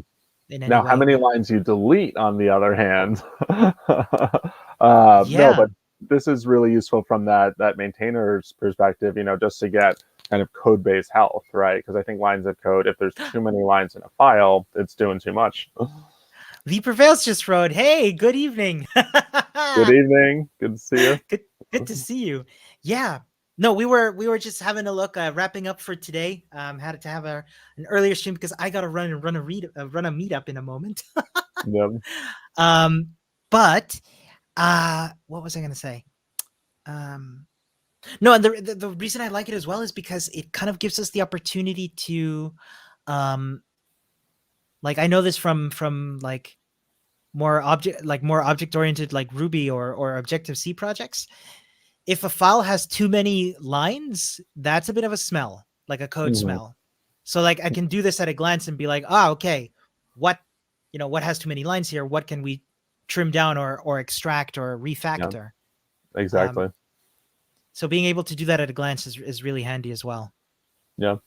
in any Now, how way. many lines you delete, on the other hand, no, Yeah. but this is really useful from that maintainer's perspective. Just to get kind of code base health, right? Because I think lines of code, if there's too many lines in a file, it's doing too much. The Prevails just wrote, "Hey, good evening." Good evening. Good to see you. good good to see you. Yeah. No, we were just having a look, wrapping up for today. Had to have an earlier stream because I got to run a meetup in a moment. Yep. um, but what was I gonna say? Um, no, and the reason I like it as well is because it kind of gives us the opportunity to, um, like I know this from more object oriented like Ruby or Objective C projects. If a file has too many lines, that's a bit of a smell, like a code Mhm. smell. So like I can do this at a glance and be like, okay, what what has too many lines here? What can we trim down or extract or Yeah, refactor? Um, exactly. so being able to do that at a glance is really handy as well. Yeah.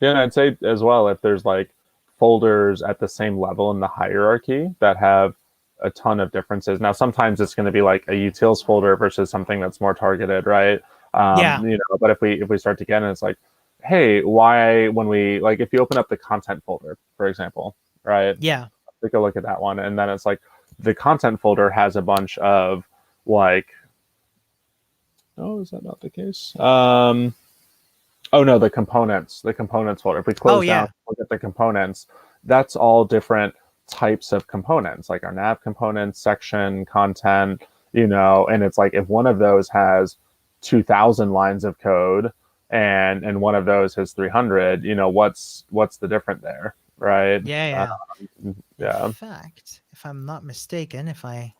Yeah, and I'd say as well, if there's like folders at the same level in the hierarchy that have a ton of differences. Now, sometimes it's going to be like a utils folder versus something that's more targeted, right? Yeah, But if we start to get in, it's like, hey, why when we like if you open up the content folder, for example, right? yeah, Take a look at that one, and then it's like the content folder has a bunch of like, oh, is that not the case? Oh no, the components folder. If we Oh close down, yeah, look at the components, that's all different types of components, like our nav components, section, content, and it's like if one of those has 2,000 lines of code and one of those has 300, what's the different there, right? yeah, yeah. In Yeah. fact, if I'm not mistaken, if I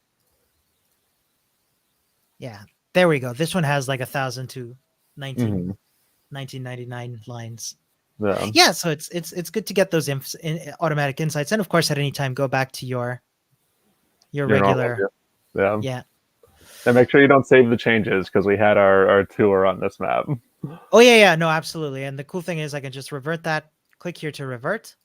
yeah, there we go. This one has like 1,000 to 19 Hmm. 1999 lines. Yeah. Yeah, so it's good to get those automatic insights, and of course, at any time, go back to your Your normal regular. view. Yeah. Yeah. And make sure you don't save the changes because we had our tour on this map. Oh yeah, yeah. No, absolutely. And the cool thing is, I can just revert that. Click here to revert,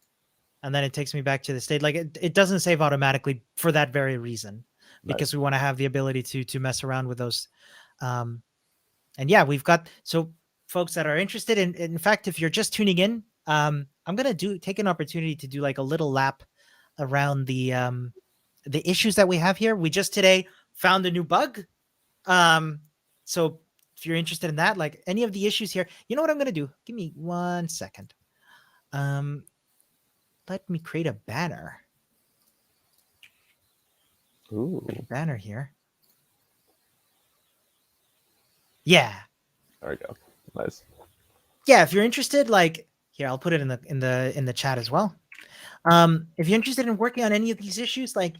and then it takes me back to the state. Like it doesn't save automatically for that very reason, because Nice. we want to have the ability to mess around with those. Um, and yeah, we've got so folks that are interested in fact, if you're just tuning in, I'm gonna take an opportunity to do like a little lap around the issues that we have here. We just today found a new bug. Um, so if you're interested in that, like any of the issues here, you know what I'm gonna do? Give me 1 second. Um, Let me create a banner. Create a Ooh, banner here. Yeah. there we go. Nice. Yeah, if you're interested, like here, I'll put it in the chat as well. If you're interested in working on any of these issues, like,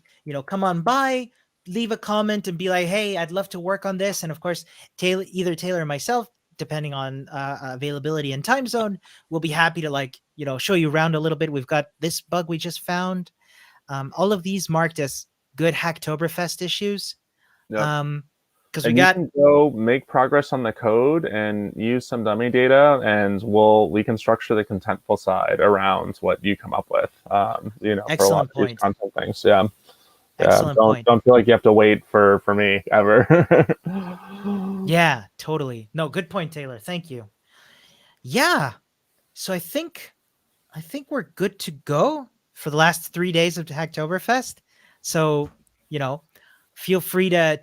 come on by, leave a comment and be like, hey, I'd love to work on this. And of course, either Taylor or myself, depending on availability and time zone, we'll be happy to show you around a little bit. We've got this bug we just found. All of these marked as good Hacktoberfest issues. Yep. Because we And you got can go make progress on the code and use some dummy data, and we can structure the contentful side around what you come up with. For a lot excellent of these point. content things. Yeah. Yeah. Excellent Don't point. don't feel like you have to wait for me ever. Yeah, totally. No, good point, Taylor. Thank you. Yeah. So I think we're good to go for the last 3 days of Hacktoberfest. So, you know, feel free to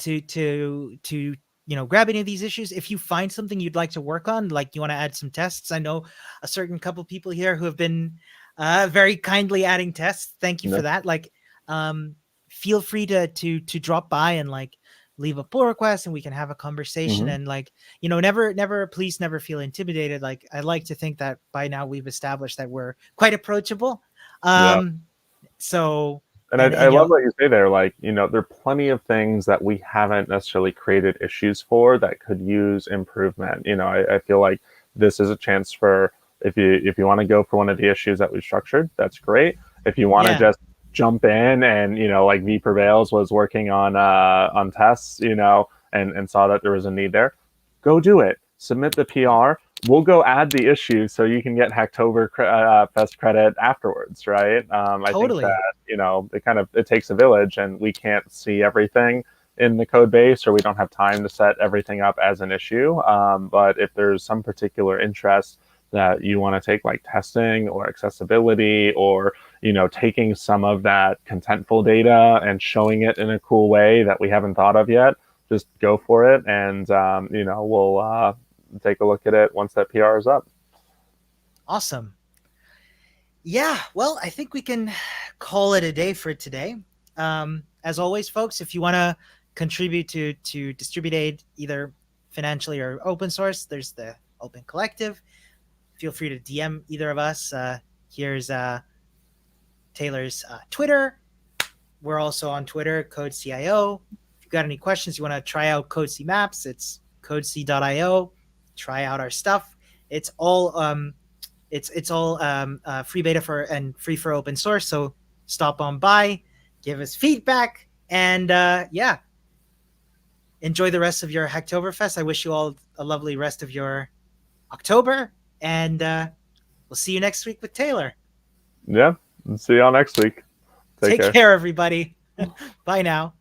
grab any of these issues. If you find something you'd like to work on, like you want to add some tests, I know a certain couple people here who have been very kindly adding tests. Thank you for No. that. Like, um, feel free to drop by and like leave a pull request, and we can have a conversation. Hmm. And like, please never feel intimidated. Like, I like to think that by now we've established that we're quite approachable. Yeah. Um, so And and I and love what you say there. Like, there are plenty of things that we haven't necessarily created issues for that could use improvement. I feel like this is a chance for if you want to go for one of the issues that we've structured, that's great. If you want to yeah, just jump in and like V Prevails was working on tests, and saw that there was a need there, go do it. Submit the PR. We'll go add the issue so you can get Hacktober Fest credit afterwards, right? I think that totally. it takes a village, and we can't see everything in the code base, or we don't have time to set everything up as an issue. But if there's some particular interest that you want to take, like testing or accessibility, or taking some of that contentful data and showing it in a cool way that we haven't thought of yet, just go for it, and we'll take a look at it once that PR is up. Awesome. Yeah, well, I think we can call it a day for today. As always, folks, if you want to contribute to Distribute Aid, either financially or open source, there's the Open Collective. Feel free to DM either of us. Here's Taylor's Twitter. We're also on Twitter, CodeCIO. If you've got any questions, you want to try out CodeC Maps, it's codec.io. Try out our stuff. It's all free beta and free for open source. So stop on by, give us feedback, and yeah, enjoy the rest of your Hacktoberfest. I wish you all a lovely rest of your October, and we'll see you next week with Taylor. Yeah. See y'all next week. Take Take care. care, everybody. Bye now.